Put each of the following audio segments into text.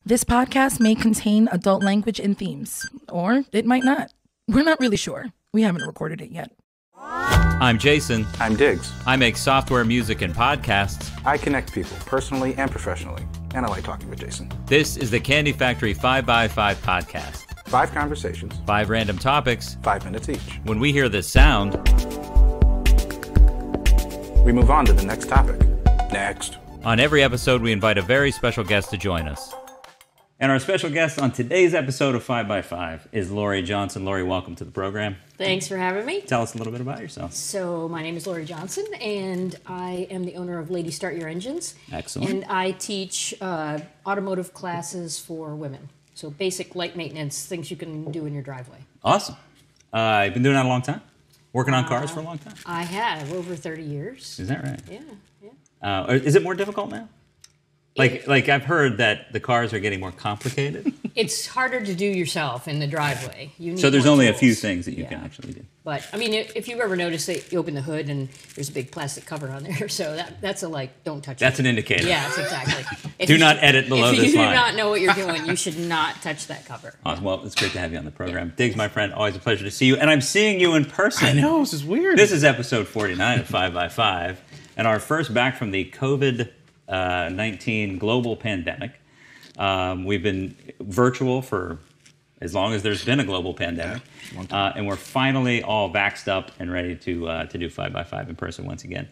This podcast may contain adult language and themes, or it might not. We're not really sure. We haven't recorded it yet. I'm Jason. I'm Diggs. I make software, music, and podcasts. I connect people personally and professionally, and I like talking with Jason. This is the Candy Factory 5x5 podcast. 5 conversations. 5 random topics. 5 minutes each. When we hear this sound, we move on to the next topic. Next. On every episode, we invite a very special guest to join us. And our special guest on today's episode of 5x5 is Lori Johnson. Lori, welcome to the program. Thanks for having me. Tell us a little bit about yourself. So my name is Lori Johnson, and I am the owner of Lady Start Your Engines. Excellent. And I teach automotive classes for women. So basic light maintenance, things you can do in your driveway. Awesome. You've been doing that a long time? Working on cars for a long time? I have, over 30 years. Is that right? Yeah. Is it more difficult now? Like I've heard that the cars are getting more complicated. It's harder to do yourself in the driveway. You need So there's more only tools. a few things that you can actually do. But, I mean, if you ever notice that you open the hood and there's a big plastic cover on there, so that's a, like, don't touch it. That's an indicator. Yes, exactly. Do not edit below this line. If you do not know what you're doing, you should not touch that cover. Awesome. Well, it's great to have you on the program. Diggs, my friend, always a pleasure to see you. And I'm seeing you in person. I know, this is weird. This is episode 49 of 5x5, and our first back from the COVID-19 global pandemic. We've been virtual for as long as there's been a global pandemic, and we're finally all vaxxed up and ready to do 5x5 in person once again.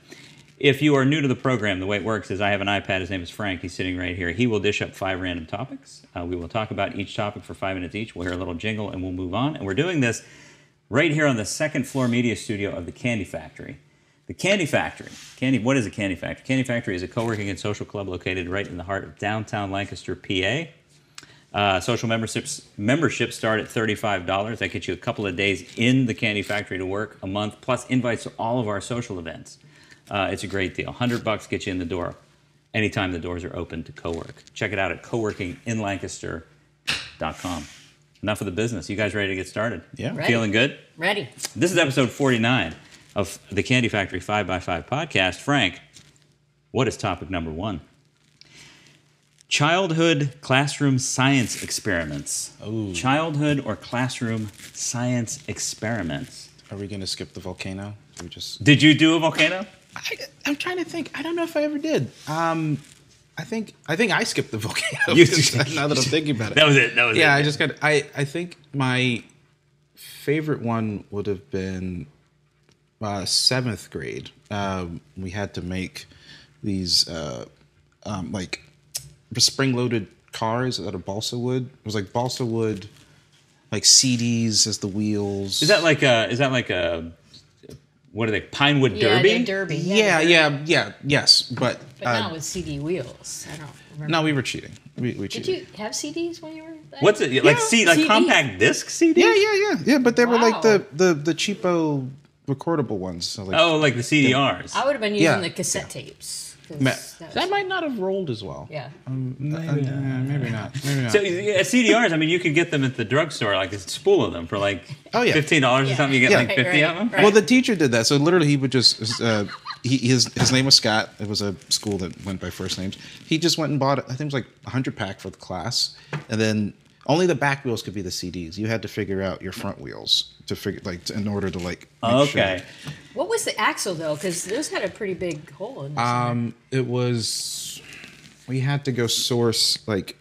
If you are new to the program, the way it works is I have an iPad. His name is Frank. He's sitting right here. He will dish up 5 random topics. We will talk about each topic for 5 minutes each. We'll hear a little jingle, and we'll move on. And we're doing this right here on the second floor media studio of the Candy Factory. The Candy Factory. What is a Candy Factory? Candy Factory is a co-working and social club located right in the heart of downtown Lancaster, PA. Social memberships start at $35. That gets you a couple of days in the Candy Factory to work a month, plus invites to all of our social events. It's a great deal. $100 gets you in the door anytime the doors are open to co-work. Check it out at coworkinginlancaster.com. Enough of the business. You guys ready to get started? Yeah. Ready. Feeling good? Ready. This is episode 49 of the Candy Factory 5x5 podcast. Frank, what is topic number 1? Childhood classroom science experiments. Ooh. Childhood or classroom science experiments. Are we going to skip the volcano? Did you do a volcano? I'm trying to think. I don't know if I ever did. I think I skipped the volcano. Now that I'm thinking about it. That was it. Yeah, I think my favorite one would have been 7th grade. We had to make these like spring-loaded cars out of balsa wood. It was like balsa wood, like CDs as the wheels. Is that like a what are they? Pinewood Derby? Yeah, Derby. Yes, but not with CD wheels. I don't remember. No, we were cheating. We cheated. Did you have CDs when you were there? What's it like? CD. Compact disc CD? Yeah. But they were like Wow. the cheapo recordable ones. So like, Like the CDRs. I would have been using Yeah. the cassette tapes. 'Cause that might not have rolled as well. Yeah. Maybe not. So CDRs, I mean, you could get them at the drugstore, like a spool of them for like $15 or something. You get like 50 of them. Right. Well, the teacher did that. So literally, he would just his name was Scott. It was a school that went by first names. He just went and bought I think it was like 100 pack for the class, and then only the back wheels could be the CDs. You had to figure out your front wheels in order to make Okay. sure. What was the axle though? Because those had a pretty big hole in them. It was we had to go source like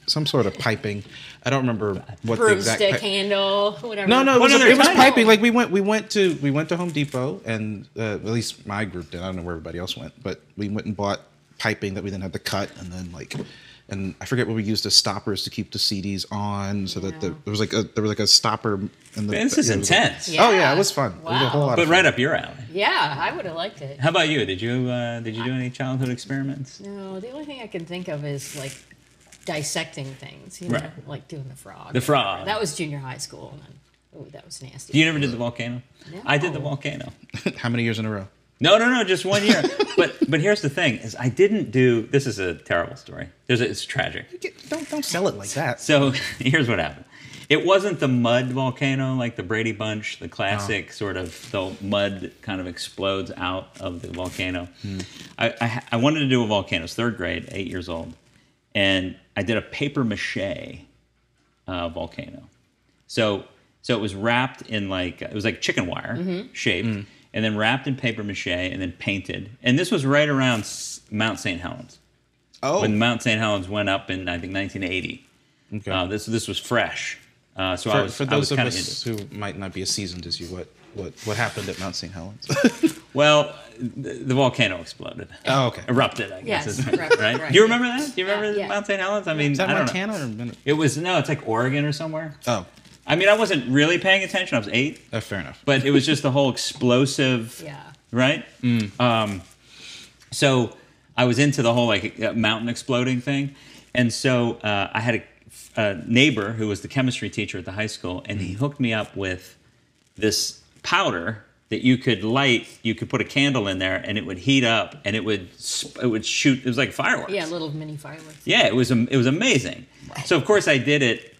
some sort of piping. I don't remember what the exact Broomstick handle, whatever. No, it was piping. piping. Like we went to Home Depot, and at least my group did. I don't know where everybody else went, but we went and bought piping that we then had to cut, and then and I forget what we used as stoppers to keep the CDs on, so that there was like a stopper. In the, Man, this is intense. Yeah. Oh yeah, it was fun. It was a whole lot But of fun. right up your alley. Yeah, I would have liked it. How about you? Did you do any childhood experiments? No, the only thing I can think of is like dissecting things. You know, Right. like doing the frog. The frog. That was junior high school. And that was nasty. You never did the volcano? No. I did the volcano. How many years in a row? No, just 1 year. But here's the thing: is I didn't do. This is a terrible story. It's tragic. Don't sell it like that. So here's what happened. It wasn't the mud volcano like the Brady Bunch, the classic sort of the mud kind of explodes out of the volcano. I wanted to do a volcano. It's 3rd grade, 8 years old, and I did a paper mache volcano. So it was wrapped in it was like chicken wire shaped, and then wrapped in paper mache and then painted. And this was right around Mount St. Helens. Oh. When Mount St. Helens went up in, I think, 1980. Okay. This was fresh. So for those of us who might not be as seasoned as you, what happened at Mount St. Helens? Well, the volcano exploded. Oh, okay. Erupted, I guess. Yes, right? Do you remember that? Do you remember Mount St. Helens? I mean, Is that I don't Montana know. or It was, no, it's like Oregon or somewhere. Oh. I mean, I wasn't really paying attention. I was 8. Fair enough. But it was just the whole explosive, right? So I was into the whole mountain exploding thing. And so I had a neighbor who was the chemistry teacher at the high school, and he hooked me up with this powder that you could light. You could put a candle in there, and it would heat up, and it would shoot. It was like fireworks. Yeah, little mini fireworks. Yeah, it was amazing. Wow. So of course I did it,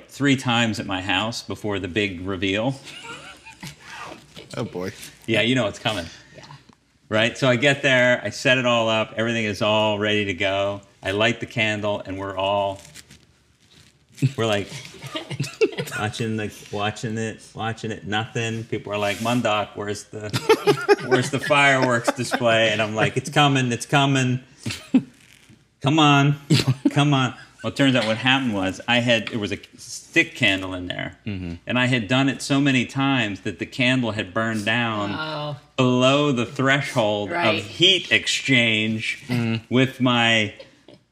3 times at my house before the big reveal. Oh boy. Yeah, you know it's coming. Yeah. Right? So I get there, I set it all up, everything is all ready to go. I light the candle, and we're like watching it, nothing. People are like, Mundok, where's the fireworks display? And I'm like, it's coming. Come on. Well, it turns out what happened was there was a stick candle in there, and I had done it so many times that the candle had burned down below the threshold of heat exchange with my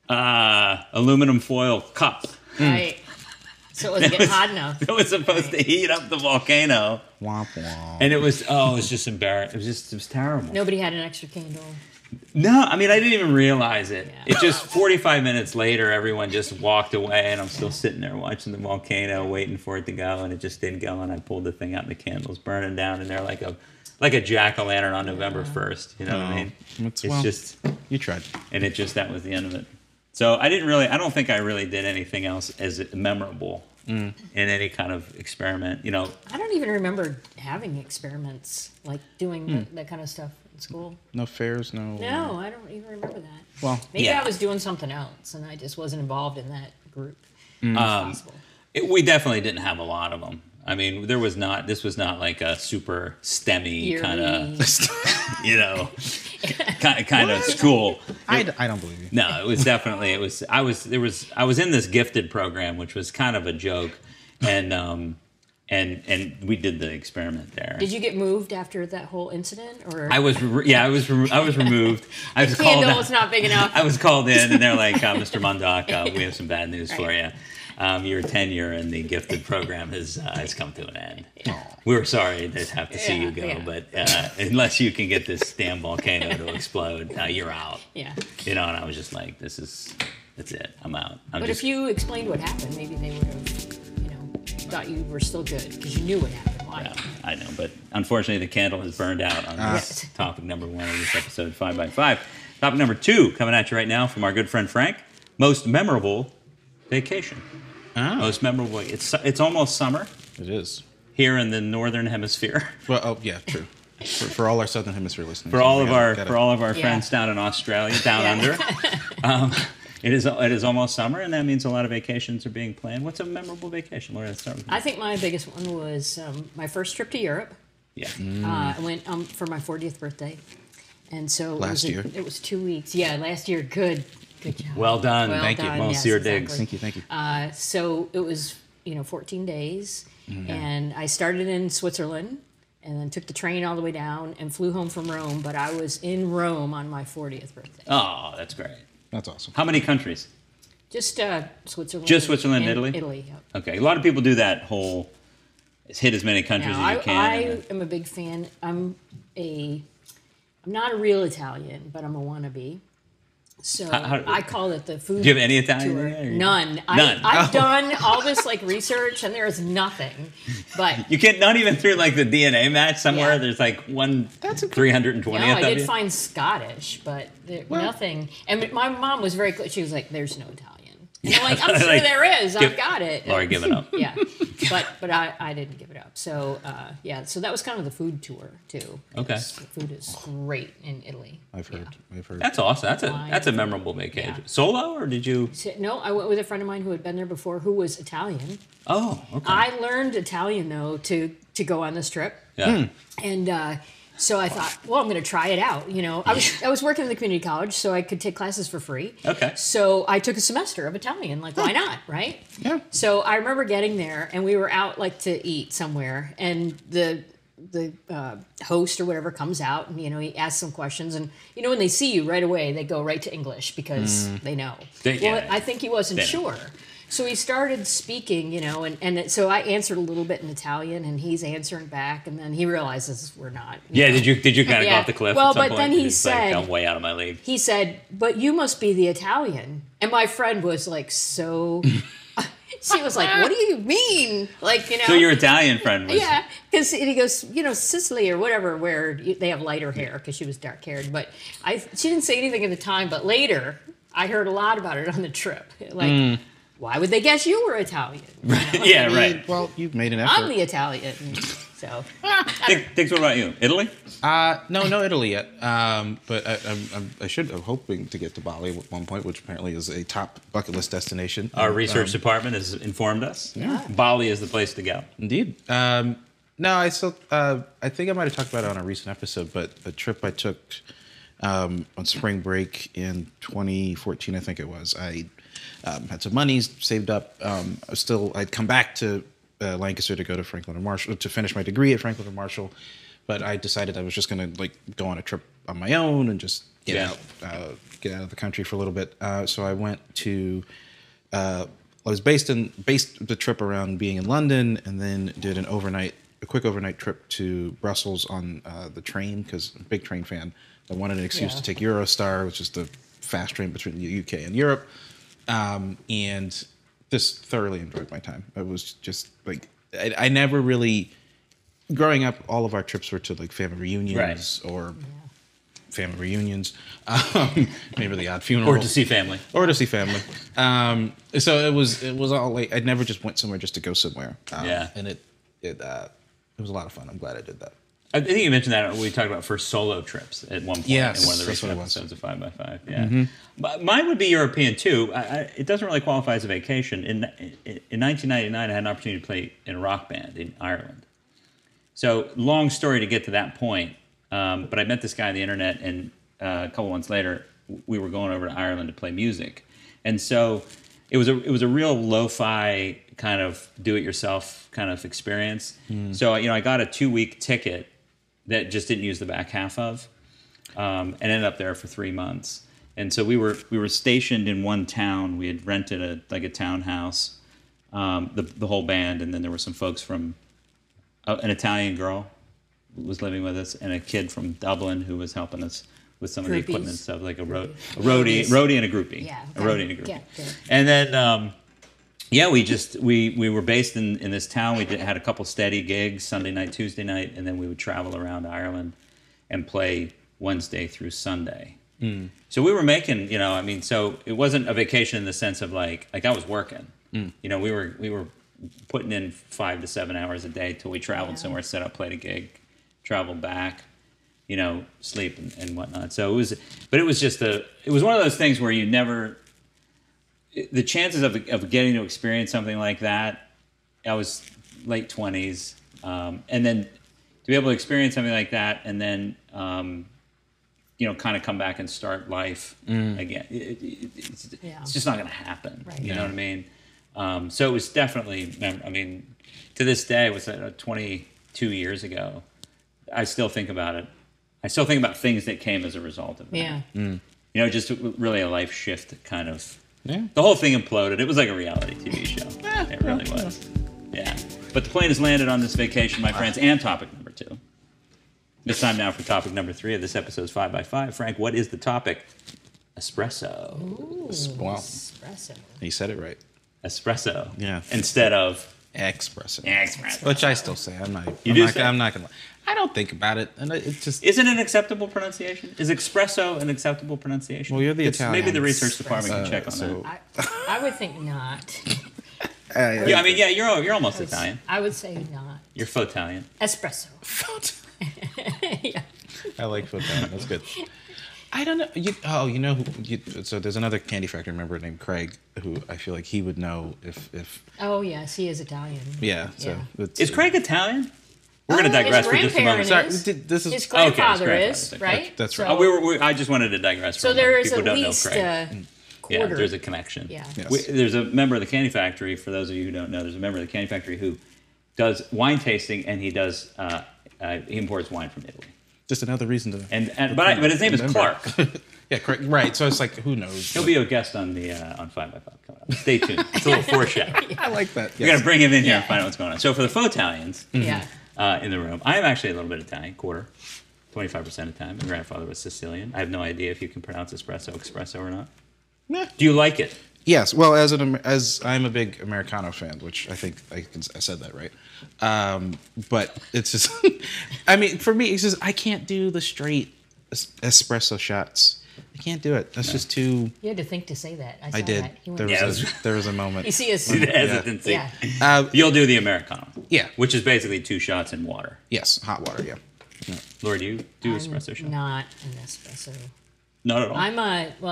aluminum foil cup. Right. So it wasn't getting hot enough. It was supposed to heat up the volcano. Womp womp. And it was just embarrassing. It was terrible. Nobody had an extra candle. No, I mean, I didn't even realize it. Yeah. It just 45 minutes later, everyone just walked away, and I'm still sitting there watching the volcano, waiting for it to go, and it just didn't go. And I pulled the thing out, and the candle's burning down, and they're like a jack-o'-lantern on November 1st. You know what I mean? It's just you tried, and that was the end of it. So I don't think I really did anything else as memorable in any kind of experiment. I don't even remember having experiments, like doing that kind of stuff in school. No fairs, no. No, I don't even remember that. Well, maybe I was doing something else, and I just wasn't involved in that group. It's possible. We definitely didn't have a lot of them. I mean, this was not like a super STEMmy kind of, kind of school. I don't believe you. No, it was definitely, I was in this gifted program, which was kind of a joke. And we did the experiment there. Did you get moved after that whole incident, or I was removed. I was the candle was not big enough? I was called in, and they're like, Mr. Mundok, we have some bad news for you. Your tenure in the gifted program has come to an end. We were sorry to have to see you go, but unless you can get this damn volcano to explode, you're out. Yeah. And I was just like, that's it. I'm out. But if you explained what happened, maybe they would have, thought you were still good because you knew what happened. Why? Yeah, I know, but unfortunately, the candle has burned out on this topic number 1 of this episode 5x5. Topic number 2 coming at you right now from our good friend Frank. Most memorable vacation. Oh. Most memorable. It's almost summer. It is. Here in the northern hemisphere. Well, yeah, true. For all our southern hemisphere listeners. For all of our friends down in Australia, down under. It is almost summer, and that means a lot of vacations are being planned. What's a memorable vacation? Laura, let's start with you. I think my biggest one was my first trip to Europe. Yeah. I went for my 40th birthday, and so it was 2 weeks. Yeah, last year. Good job. Well done. Thank you. Monsieur Diggs. Thank you. So it was 14 days, and I started in Switzerland, and then took the train all the way down and flew home from Rome. But I was in Rome on my 40th birthday. Oh, that's great. That's awesome. How many countries? Just Switzerland. Just Switzerland and Italy? Italy, yep. Okay. A lot of people do that whole hit as many countries as you can. I am a big fan. I'm not a real Italian, but I'm a wannabe. So I call it the food. Do you have any Italian tour. in there? None. I've done all this research, and there's nothing. But you can't, not even through the DNA match somewhere. Yeah. There's one 320th. No, I did find Scottish, but nothing. And my mom was very clear. She was like, "There's no Italian." And I'm like, I'm sure there is. I've got it. Laura giving up. Yeah, but I didn't give it up. So so that was kind of the food tour too. Okay. The food is great in Italy. I've heard. That's awesome. That's a memorable vacation. Yeah. Solo, or did you? No, I went with a friend of mine who had been there before, who was Italian. Oh, okay. I learned Italian though to go on this trip. Yeah. And so I thought, well, I'm going to try it out. You know, I was working in the community college, so I could take classes for free. Okay. So I took a semester of Italian. Like, why not, right? Yeah. So I remember getting there, and we were out like to eat somewhere, and the host or whatever comes out, and he asks some questions, and when they see you right away, they go right to English because they know. I think he wasn't sure. So he started speaking, and so I answered a little bit in Italian, and he's answering back, and then he realizes we're not. Yeah, did you kind of go off the cliff? Well, at some but point? then he It's said, like, I'm way out of my league. He said, "But you must be the Italian," and my friend was like, so. She was like, "What do you mean?" So your Italian friend was. Yeah, because he goes, Sicily or whatever, where they have lighter hair because she was dark haired. But she didn't say anything at the time. But later, I heard a lot about it on the trip. Like, why would they guess you were Italian? Yeah, right. Well, you've made an effort. I'm the Italian. So. Thanks. What about you? Italy? No Italy yet. But I'm hoping to get to Bali at one point, which apparently is a top bucket list destination. Our research department has informed us. Yeah. Bali is the place to go. Indeed. No, I still. I think I might have talked about it on a recent episode, but a trip I took on spring break in 2014, I think it was. I had some money saved up. I'd come back to Lancaster to go to Franklin and Marshall to finish my degree at Franklin and Marshall, but I decided I was just going to go on a trip on my own and just get out of the country for a little bit. So I went to. I was based the trip around being in London, and then did a quick overnight trip to Brussels on the train because I'm a big train fan. I wanted an excuse to take Eurostar, which is the fast train between the UK and Europe. And just thoroughly enjoyed my time. It was just like I never really, growing up, all of our trips were to like family reunions or family reunions, maybe the odd funeral, or to see family, So it was all like I never just went somewhere just to go somewhere. And it was a lot of fun. I'm glad I did that. I think you mentioned that we talked about first solo trips at one point in one of the recent episodes of 5x5. Yeah, but mine would be European too. It doesn't really qualify as a vacation. In 1999, I had an opportunity to play in a rock band in Ireland. So long story to get to that point. But I met this guy on the internet, and a couple months later, we were going over to Ireland to play music, and so it was a real lo-fi kind of do-it-yourself kind of experience. So I got a 2-week ticket that just didn't use the back half of, and ended up there for 3 months. And so we were stationed in one town. We had rented a townhouse, the whole band, and then there were some folks from an Italian girl was living with us, and a kid from Dublin who was helping us with some of the equipment stuff, like a roadie and a groupie. Yeah, a roadie and a groupie. Yeah, and then we were based in this town. We had a couple steady gigs, Sunday night, Tuesday night, and then we would travel around Ireland and play Wednesday through Sunday. So we were making, so it wasn't a vacation in the sense of like I was working. We were putting in 5 to 7 hours a day till we traveled somewhere, set up, played a gig, traveled back, sleep and whatnot. So it was one of those things where you never. The chances of getting to experience something like that, I was late 20s, and then to be able to experience something like that, and then kind of come back and start life again, it's just not going to happen. Right. You know what I mean? So it was definitely. To this day, it was 22 years ago. I still think about it. I still think about things that came as a result of that. Yeah. Just really a life shift kind of. Yeah. The whole thing imploded. It was like a reality TV show. It really was. Yeah. But the plane has landed on this vacation, my friends, and topic number 2. It's time now for topic number 3 of this episode's 5x5. Frank, what is the topic? Espresso. Ooh, Wow. espresso. He said it right. Espresso. Yeah. Instead of Espresso. Espresso. Which I still say. I'm not gonna lie. I don't think about it, and it just Isn't it an acceptable pronunciation? Is espresso an acceptable pronunciation? Well, you're the Italian. Maybe the research department can check on that. I would think not. Yeah, I mean, yeah, you're almost Italian. I would say not. You're Fauxtalian. Espresso. Yeah. I like Fauxtalian. That's good. I don't know. You know who? So there's another candy factory member named Craig who I feel like he would know if. Oh yes, he is Italian. Yeah. So Yeah. Is Craig Italian? We're going to digress for just a moment. grandparent Sorry, this is His grandfather Okay, is, his right? That's So, right. I just wanted to digress. so for a there moment. is People at don't know least Craig. a Yeah, quarter. there's a connection. Yeah. Yes. There's a member of the candy factory. For those of you who don't know, there's a member of the candy factory who does wine tasting, and he does he imports wine from Italy. just another reason to. But his name is remember. Clark. Yeah, Craig. Right. So it's like, who knows? He'll be a guest on the on 5x5 coming up. Stay tuned. It's a little foreshadow. I like that. We got to bring him in here and Yeah. find out what's going on. So for the Fauxtalians Yeah. in the room, I am actually a little bit Italian, quarter, 25% of the time. My grandfather was Sicilian. I have no idea if you can pronounce espresso or not. Meh. Do you like it? Yes. Well, as I'm a big Americano fan, which I think I said that right. But it's just, I mean, for me, it's just I can't do the straight espresso shots. I can't do it. That's just too. You had to think to say that. I did. That. He went, There was a moment. you see us. See the hesitancy. Yeah. You'll do the Americano. Yeah. Which is basically 2 shots in water. Yes, hot water. Yeah. Lord, do you do espresso shot? Not an espresso. Not at all.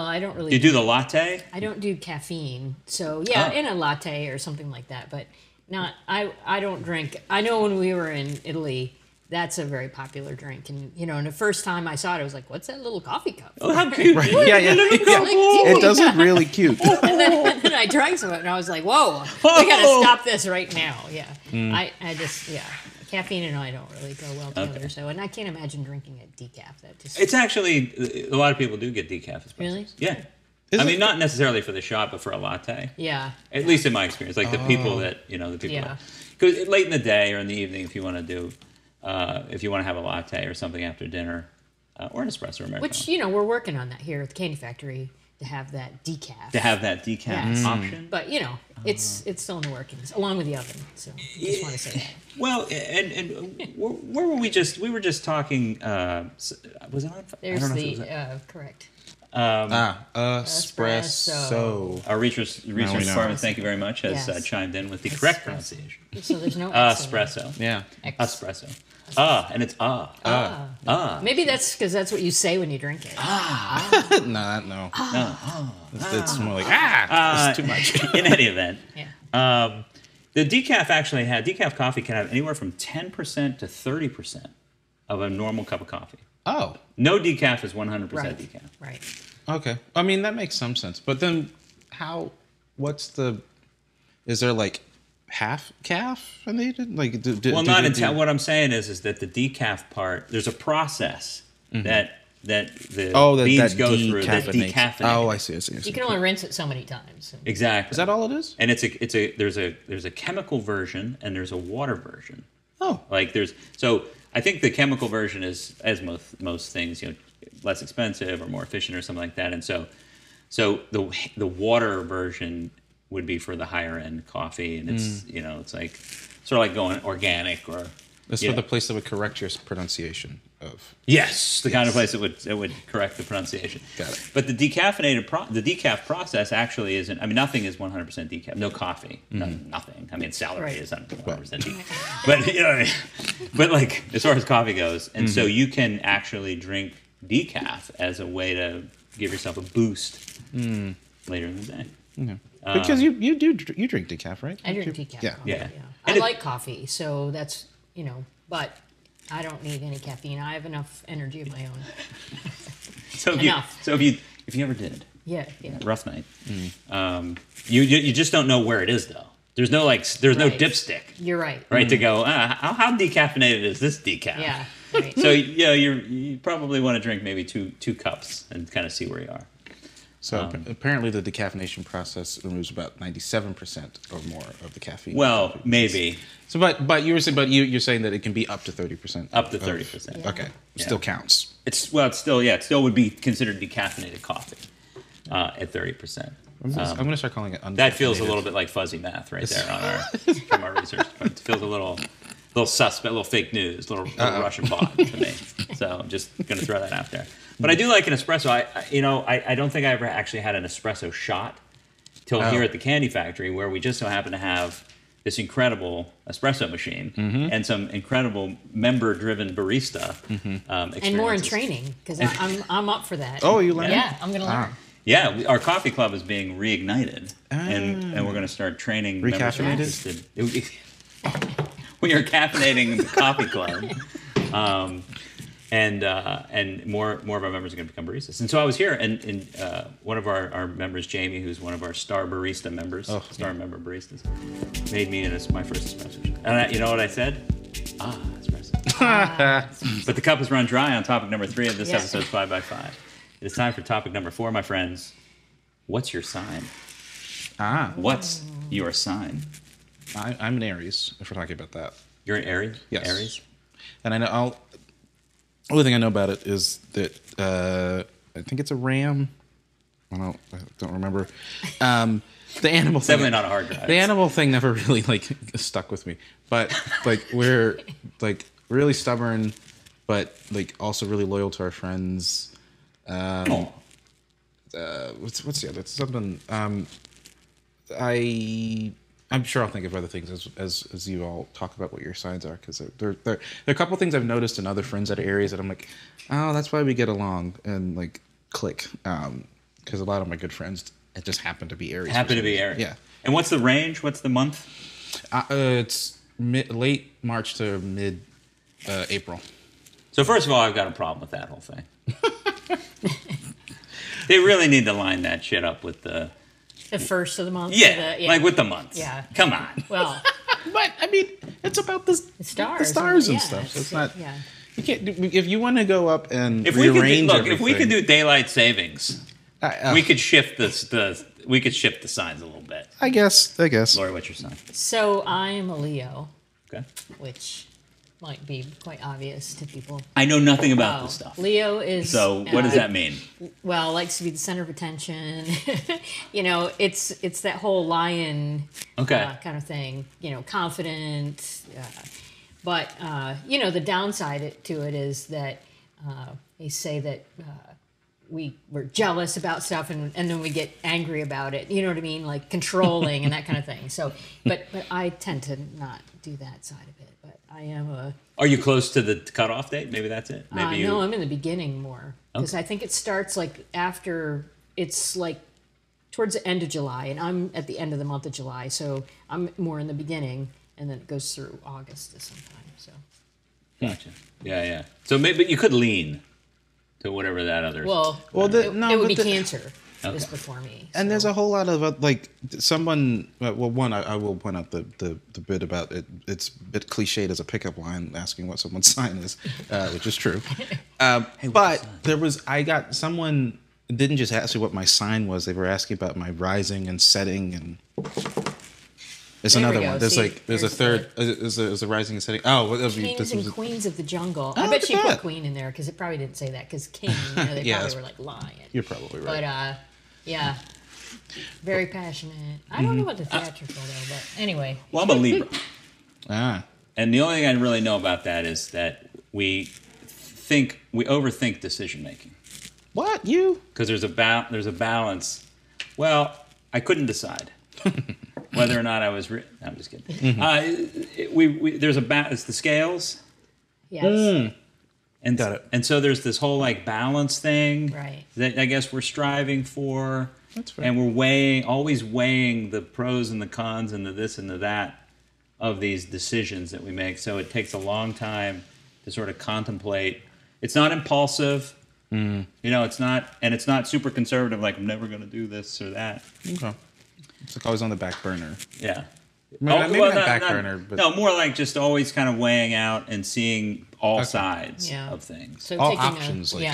I don't really. You do the latte? I don't do caffeine. So yeah, Oh. in a latte or something like that, but not. I don't drink. I know when we were in Italy, that's a very popular drink, and and the first time I saw it, I was like, "What's that little coffee cup?" Oh, how cute. Right. Yeah. It does look really cute. and then I drank some of it, and I was like, "Whoa, we gotta stop this right now!" Yeah, I just caffeine and I don't really go well together. Okay. So, and I can't imagine drinking a decaf. That just It's actually, a lot of people do get decaf espressos. Really? Yeah. Is I it? mean, not necessarily for the shot, but for a latte. yeah. At least in my experience, like the people that Yeah. because late in the day or in the evening, if you want to do, if you want to have a latte or something after dinner, or an espresso or Americano, Which we're working on that here at the Candy Factory to have that decaf. to have that decaf Yes. option. But it's still in the workings, along with the oven. So just want to say that. Well, and where were we just? We were just talking. Was it on? There's I don't know if it the was on- correct. Espresso. Our research we know. department, thank you very much, has Yes. chimed in with the correct Espresso. pronunciation. So there's no X in it. Espresso. Yeah. X. Espresso. And it's Maybe that's because that's what you say when you drink it. No. It's more like it's too much. In any event, Yeah. the decaf coffee can have anywhere from 10% to 30% of a normal cup of coffee. Oh. No decaf is 100% Right. decaf. Right. Okay. I mean, that makes some sense. But then is there like half calf needed? Like, Not until what I'm saying is that the decaf part, there's a process that the beans go through that decaffeinate. Oh, I see. You can only rinse it so many times. Exactly. Is that all it is? And there's a chemical version and there's a water version. Oh. So I think the chemical version is, as most things, less expensive or more efficient or something like that. And so the water version would be for the higher end coffee, and it's it's like sort of like going organic or. That's for the place that would correct your pronunciation of. Yes, the kind of place that would correct the pronunciation. Got it. But the decaf process actually isn't. I mean, nothing is 100% decaf. No coffee, nothing. I mean, celery Right. is 100% decaf. But but like as far as coffee goes, and so you can actually drink decaf as a way to give yourself a boost later in the day. Yeah. Because you drink decaf, right? I drink decaf. Yeah. Coffee, Yeah. I And like coffee, so that's but I don't need any caffeine. I have enough energy of my own. So Enough. if you ever did Yeah. rough night, you just don't know where it is though. There's no no Right. dipstick. You're right. Right, to go, how decaffeinated is this decaf? Yeah. Right. So you probably want to drink maybe two cups and kind of see where you are. So apparently the decaffeination process removes about 97% or more of the caffeine. Well, maybe So, but you're saying that it can be up to 30%. up to 30%. Okay. Still counts. It still would be considered decaffeinated coffee at 30%. I'm going to start calling it That feels a little bit like fuzzy math right there on our from our research. It feels a little suspect, a little fake news, a little Russian bot to me. So I'm just going to throw that out there. But I do like an espresso. I don't think I ever actually had an espresso shot till here at the Candy Factory, where we just so happen to have this incredible espresso machine and some incredible member-driven barista experiences. And more in training, because I'm up for that. Oh, you learned? Yeah, I'm going to learn. Yeah, our coffee club is being reignited, and we're going to start training. Recaffeinated? We are caffeinating the coffee club, and more of our members are going to become baristas. And so I was here, and one of our members, Jamie, who's one of our star barista members, member baristas, made me my first espresso shot. And you know what I said? Espresso. But the cup has run dry on topic number 3 of this episode's 5x5. It is time for topic number 4, my friends. What's your sign? What's your sign? I'm an Aries, if we're talking about that. You're an Aries? Yes. Aries? And I know, the only thing I know about it is that I think it's a ram. I don't remember. The animal thing. Definitely not a hard drive. The animal thing never really stuck with me. But we're really stubborn, but also really loyal to our friends. What's the other? It's something. I'm sure I'll think of other things as you all talk about what your signs are, because there are a couple of things I've noticed in other friends at areas that I'm like, oh, that's why we get along and click. Because a lot of my good friends just happen to be Aries. Yeah. And what's the range? What's the month? It's late March to mid April. So first of all, I've got a problem with that whole thing. They really need to line that shit up with the first of the month. Like with the months. Yeah. Come on. Well, but I mean, it's about the stars and stuff. So it's not. Yeah. You can't. If you want to go up and if we could do daylight savings, we could shift the signs a little bit. I guess. Lori, what's your sign? So I am a Leo. Okay. Which might be quite obvious to people. I know nothing about this stuff. Leo is... So what does that mean? Well, likes to be the center of attention. It's that whole lion kind of thing. Confident. But the downside to it is that they say that we're jealous about stuff and then we get angry about it. You know what I mean? Like controlling and that kind of thing. So, but I tend to not do that side of it. But I am a... Are you close to the cutoff date? Maybe that's it. Maybe No, I'm in the beginning more. Because I think it starts after... It's towards the end of July. And I'm at the end of the month of July. So I'm more in the beginning. And then it goes through August sometime. So. Gotcha. Yeah. So maybe you could lean to whatever that other... it would be Cancer. Is before me. So. And there's a whole lot of someone. One, I will point out the bit about it. It's a bit cliched as a pickup line, asking what someone's sign is, which is true. But someone didn't just ask me what my sign was. They were asking about my rising and setting, and there's another one. There's a third. There's a rising and setting. Oh, Kings and Queens of the Jungle. I bet she put Queen in there because it probably didn't say that because King. They probably were lying. You're probably right. But yeah, very passionate. I don't know about the theatrical though, but anyway. Well, I'm a Libra. And the only thing I really know about that is that we overthink decision making. What, you? Because there's a balance. Well, I couldn't decide whether or not I was. I'm just kidding. There's a balance. It's the scales. Yes. And got it. And so there's this whole balance thing, right? That I guess we're striving for. That's fair. And we're always weighing the pros and the cons and the this and the that of these decisions that we make. So it takes a long time to sort of contemplate. It's not impulsive, It's not super conservative. Like I'm never going to do this or that. Okay. It's always on the back burner. Yeah. Maybe not back burner, but no, more like just always kind of weighing out and seeing all sides of things. So all options, taking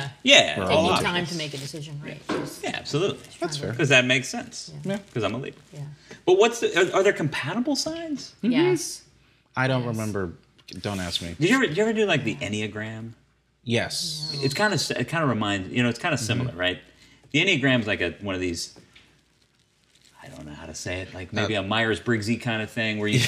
all time to make a decision, right? Yeah, absolutely. That's fair. Because that makes sense. Yeah. Because I'm a Libra. Yeah. But are there compatible signs? Mm-hmm. Yes. I don't remember. Don't ask me. Did you ever do the Enneagram? Yes. No. It kind of reminds, it's kind of similar, right? The Enneagram's like one of these don't know how to say it, like maybe a Myers-Briggsy kind of thing where you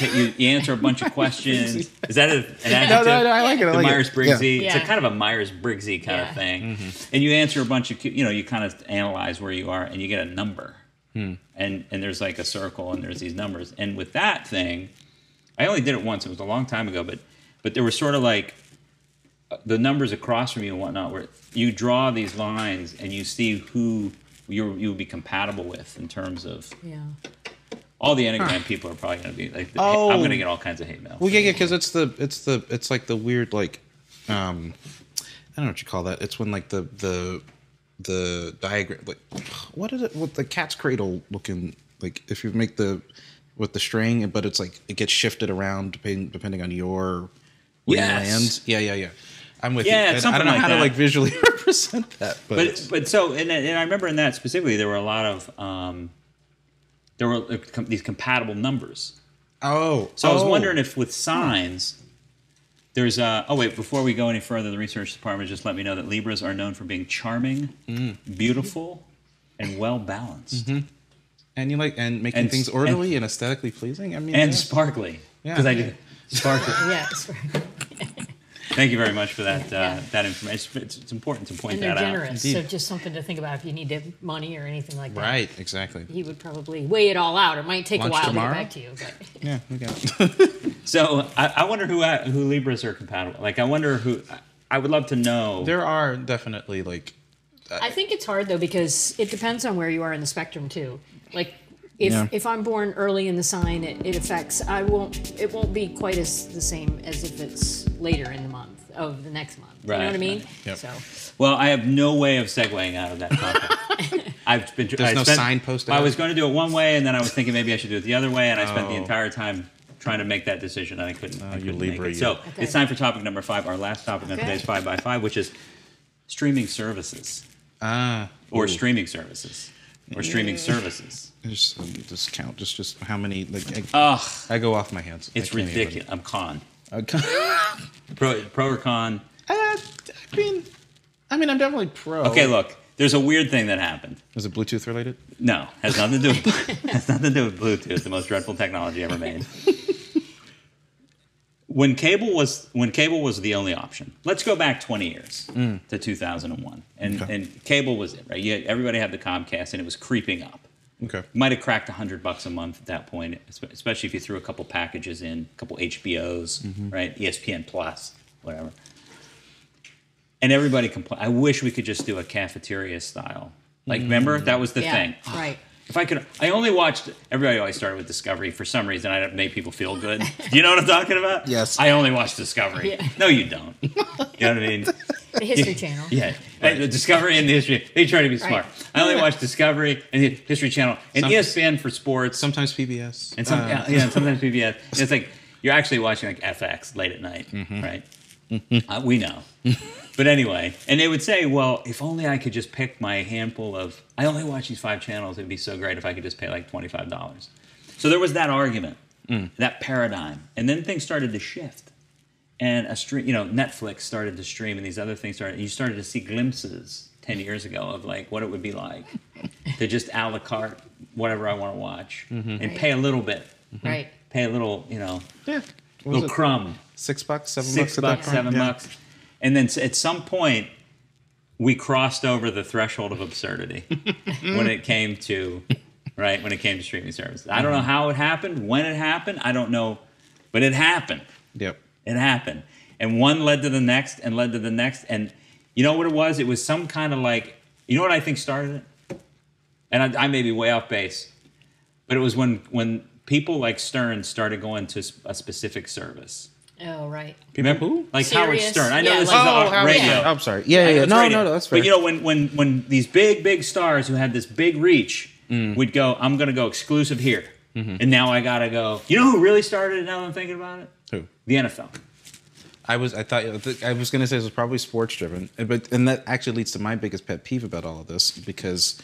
answer a bunch of questions. Is that an adjective? No, I like it. I like Myers-Briggsy. it. It's Yeah. a kind of a Myers-Briggsy kind of thing. Mm-hmm. And you answer a bunch of, you kind of analyze where you are and you get a number. And there's like a circle and there's these numbers. And with that thing, I only did it once. It was a long time ago, but there were sort of like the numbers across from you and whatnot where you draw these lines and you see who you would be compatible with in terms of all the Enneagram people are probably going to be like, I'm going to get all kinds of hate mail. Well, yeah, because it's like the weird like, I don't know what you call that. It's when like the diagram, like what is it? What the cat's cradle looking like? If you make with the string, but it's like it gets shifted around depending on where you land. Yeah. I'm with you. And I don't know how to like visually represent that, but so and I remember in that specifically there were a lot of these compatible numbers. So I was wondering if with signs there's before we go any further, the research department just let me know that Libras are known for being charming, beautiful, and well balanced. And making things orderly and aesthetically pleasing. I mean, and sparkly. Because I do sparkly. Yes. Thank you very much for that that information. It's important to point that out. And they're generous, Indeed. so just something to think about if you need money or anything like that. Right, exactly. He would probably weigh it all out. It might take Lunch a while tomorrow? to get back to you. But Yeah, we got it. So I wonder who Libras are compatible. Like I wonder who. I would love to know. There are definitely like. I think it's hard though because it depends on where you are in the spectrum too. Like if I'm born early in the sign, it affects. It won't be quite as the same as if it's later in the month of the next month. You know what I mean? Right. Yep. So Well, I have no way of segueing out of that topic. There's no signpost. I was going to do it one way, and then I was thinking maybe I should do it the other way, and I spent the entire time trying to make that decision, and I couldn't. I couldn't make Libra, it. you. So Okay. it's time for topic number 5. Our last topic on today's 5x5, which is streaming services or streaming services or streaming services. Just count. Just how many? Like Ugh, I go off my hands. it's I can't ridiculous. I'm con. Even. Pro or con? I mean, I'm definitely pro. Okay, look. There's a weird thing that happened. Is it Bluetooth related? No, has nothing to do with Bluetooth, the most dreadful technology ever made. When cable was the only option. Let's go back 20 years to 2001, and cable was it, right? Everybody had the Comcast, and it was creeping up. Okay. Might have cracked $100 a month at that point, especially if you threw a couple packages in, a couple HBOs, right? ESPN Plus, whatever. And everybody complained. I wish we could just do a cafeteria style. Like, remember? That was the thing. Right. If I could, I only watched, everybody always started with Discovery. For some reason, I made people feel good. Do you know what I'm talking about? Yes. I only watch Discovery. Yeah. No, you don't. You know what I mean? The History Channel. Yeah. The Discovery and the History. They try to be smart. Right. I only watch Discovery and the History Channel and ESPN for sports. Sometimes PBS. And sometimes PBS. It's like you're actually watching like FX late at night, right? We know. But anyway, and they would say, well, if only I could just pick my handful of, I only watch these 5 channels, it'd be so great if I could just pay like $25. So there was that argument, that paradigm. And then things started to shift. And Netflix started to stream and these other things you started to see glimpses 10 years ago of like what it would be like to just a la carte whatever I want to watch and pay a little bit. Right. Pay a little, What was it? crumb. $6, $7 $6, at that point? $7. And then at some point, we crossed over the threshold of absurdity when it came to streaming services. I don't know how it happened, when it happened. I don't know, but it happened. Yep. It happened. And one led to the next and led to the next. And you know what it was? It was some kind of like, you know what I think started it? And I may be way off base, but it was when people like Stern started going to a specific service. Oh, right. People who? Like Serious. Howard Stern. I know Yeah, this like- is Oh, the radio. I'm sorry. Yeah. It's No, radio. that's fair. But when these big stars who had this big reach would go, I'm going to go exclusive here. And now I got to go. You know who really started it now that I'm thinking about it? Who? The NFL. I was going to say it was probably sports driven, and that actually leads to my biggest pet peeve about all of this because,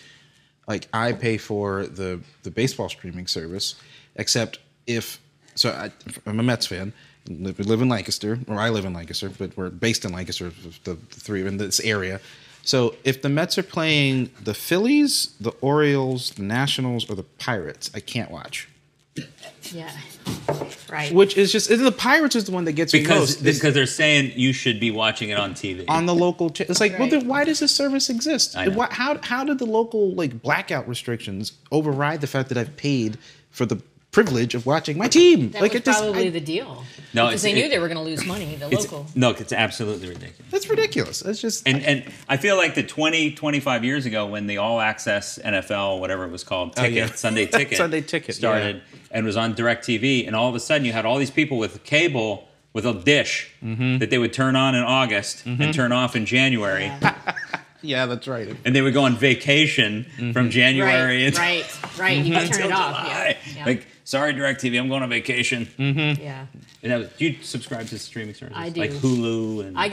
like, I pay for the baseball streaming service, except I'm a Mets fan. We live in Lancaster, or I live in Lancaster, but we're based in Lancaster, the three in this area. So if the Mets are playing the Phillies, the Orioles, the Nationals, or the Pirates, I can't watch. Yeah. Right. Which is just the Pirates is the one that gets me most. Because they're saying you should be watching it on TV. On the local it's like, well, Right. then why does this service exist? I know. How did the local like blackout restrictions override the fact that I've paid for the privilege of watching my team? That like was it just probably the deal. No, because they knew they were going to lose money, the local. No, it's absolutely ridiculous. that's ridiculous. It's just And I feel like the 25 years ago when the All Access NFL, whatever it was called, Sunday Ticket, Sunday Ticket started and was on DirecTV, and all of a sudden you had all these people with cable with a dish that they would turn on in August and turn off in January. yeah, that's right. And they would go on vacation from January Right. You can turn it off. Yeah. Like, sorry, DirecTV, I'm going on vacation. Yeah. And that was, do you subscribe to streaming services? I do. Like Hulu and I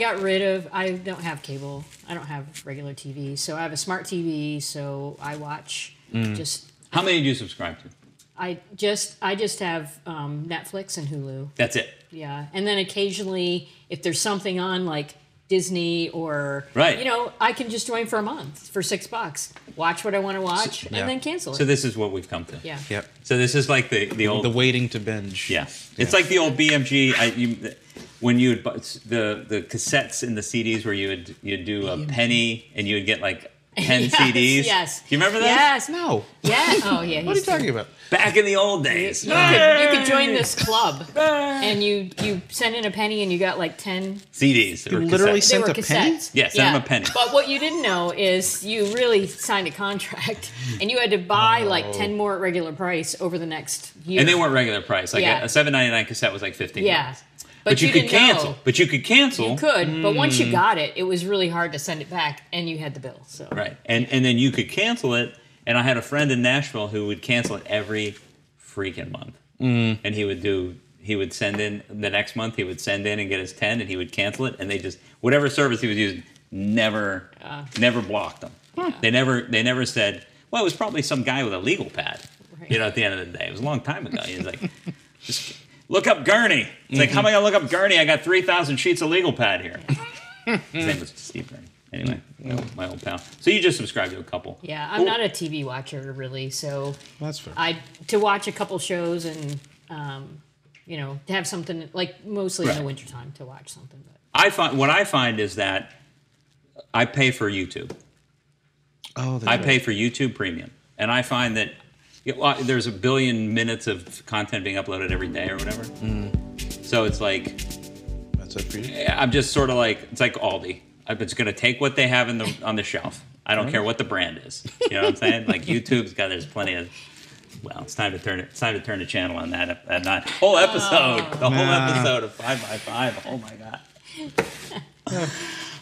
don't have cable. I don't have regular TV. So I have a smart TV, so I watch just How many do you subscribe to? I just have Netflix and Hulu. That's it. Yeah. And then occasionally if there's something on like Disney or Right. I can just join for a month for $6. Watch what I want to watch and then cancel it. So this is what we've come to. Yeah. Yep. So this is like the old The waiting to binge. Yeah, it's like the old BMG. When you would the cassettes in the CDs where you'd do a penny and you would get like 10 CDs. Yes. Do you remember that? Yes. No. Yeah. Oh yeah. What are you talking about? Back in the old days. You could join this club and you send in a penny and you got like 10. CDs. You or literally cassettes. They sent were a penny? cassettes. Yeah, send them a penny. But what you didn't know is you really signed a contract and you had to buy like 10 more at regular price over the next year. And they weren't regular price. Like Yeah. a $7.99 cassette was like $15. Yeah. But you could didn't cancel. know. But you could cancel. You could, but once you got it, it was really hard to send it back, and you had the bill. So Right. And then you could cancel it. And I had a friend in Nashville who would cancel it every freaking month. And he would send in the next month, he would send in and get his 10 and he would cancel it. And they just, whatever service he was using, never blocked them. They never said, well, it was probably some guy with a legal pad, Right. at the end of the day. It was a long time ago. He was like, just look up Gurney. It's like, how am I going to look up Gurney? I got 3,000 sheets of legal pad here. His name was Steve Gurney. Anyway, my old pal. So you just subscribe to a couple. yeah, I'm not a TV watcher really, so That's fair. to watch a couple shows and to have something like mostly in Right. the wintertime to watch something. But What I find is that I pay for YouTube. Oh, I pay for YouTube Premium, and I find that there's a billion minutes of content being uploaded every day or whatever. So it's like That's it for you. I'm just sort of like it's like Aldi. I'm just going to take what they have on the shelf. I don't care what the brand is. You know what I'm saying? Like there's plenty of. Well, it's time to turn it. It's time to turn the channel on that whole episode. The whole episode of 5x5. Oh my god.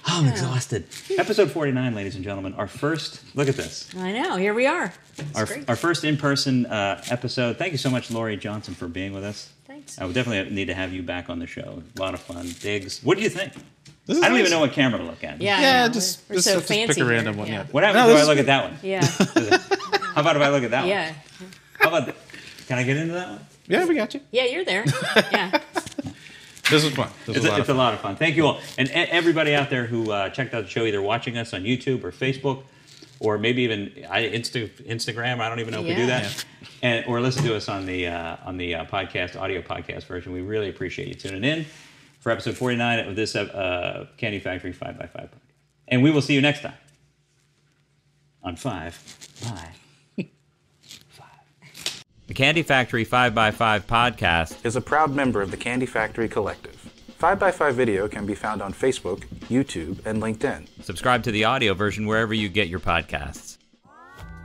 I'm exhausted. Episode 49, ladies and gentlemen. Our first. Look at this. I know, here we are. It's great. Our first in-person episode. Thank you so much, Laurie Johnson, for being with us. Thanks. I would definitely need to have you back on the show. A lot of fun. Diggs. What do you think? This is I don't nice. even know what camera to look at. Yeah, Yeah, I know. just We're so just fancy pick a random here. one. Yeah. What happens No, if this I look is at that one? Yeah. How about if I look at that one? Yeah. How about that? Can I get into that one? Yeah, we got you. Yeah, you're there. Yeah. This is fun. This is It's a lot of fun. Thank you all. And everybody out there who checked out the show, either watching us on YouTube or Facebook, or maybe even Instagram. I don't even know if we do that. And or listen to us on the podcast, audio podcast version. We really appreciate you tuning in for episode 49 of this Candy Factory 5x5 podcast. And we will see you next time on 5x5. The Candy Factory 5x5 podcast is a proud member of the Candy Factory Collective. 5x5 Video can be found on Facebook, YouTube, and LinkedIn. Subscribe to the audio version wherever you get your podcasts.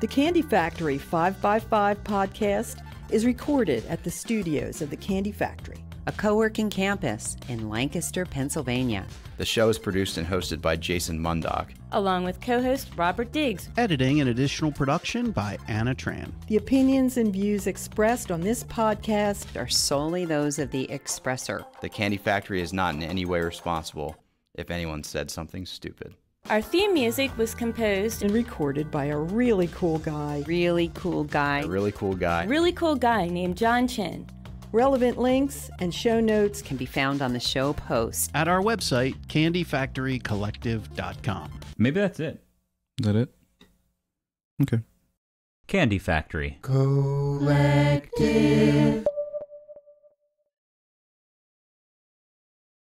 The Candy Factory 5x5 podcast is recorded at the studios of the Candy Factory, a co-working campus in Lancaster, Pennsylvania. The show is produced and hosted by Jason Mundock, along with co-host Robert Diggs. Editing and additional production by Anna Tran. The opinions and views expressed on this podcast are solely those of the expressor. The Candy Factory is not in any way responsible if anyone said something stupid. Our theme music was composed and recorded by a really cool guy. Really cool guy. A really cool guy. Really cool guy named John Chen. Relevant links and show notes can be found on the show post at our website, candyfactorycollective.com. Maybe that's it. Is that it? Okay. Candy Factory. Collective.